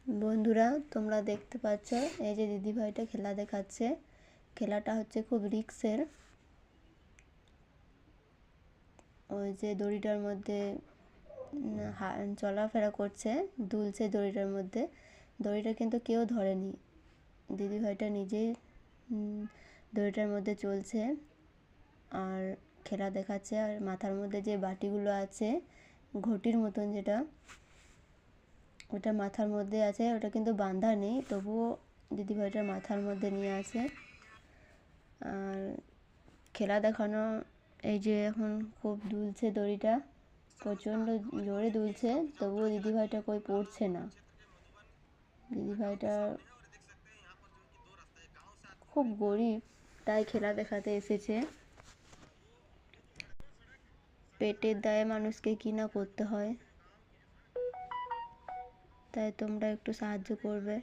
বন্ধুরা তোমরা দেখতে পাচ্ছ এই যে দিদিভাইটা খেলা দেখাচ্ছে। খেলাটা হচ্ছে খুব রিস্কের। ওই যে দড়িটার মধ্যে চলাফেরা করছে, দুলছে দড়িটার মধ্যে। দড়িটা কিন্তু কেউ ধরেনি, দিদিভাইটা নিজেই দড়িটার মধ্যে চলছে আর খেলা দেখাচ্ছে। আর মাথার মধ্যে যে বাটিগুলো আছে ঘটির মতন, যেটা ওটা মাথার মধ্যে আছে, ওটা কিন্তু বাঁধা নেই, তবুও দিদিভাইটার মাথার মধ্যে নিয়ে আসে। আর খেলা দেখানো, এই যে এখন খুব দুলছে দড়িটা, প্রচণ্ড জোরে দুলছে, তবুও দিদিভাইটা কই পড়ছে না। দিদিভাইটা খুব গরিব, তাই খেলা দেখাতে এসেছে। পেটের দায়ে মানুষকে কি না করতে হয়, তাই তোমরা একটু সাহায্য করবে।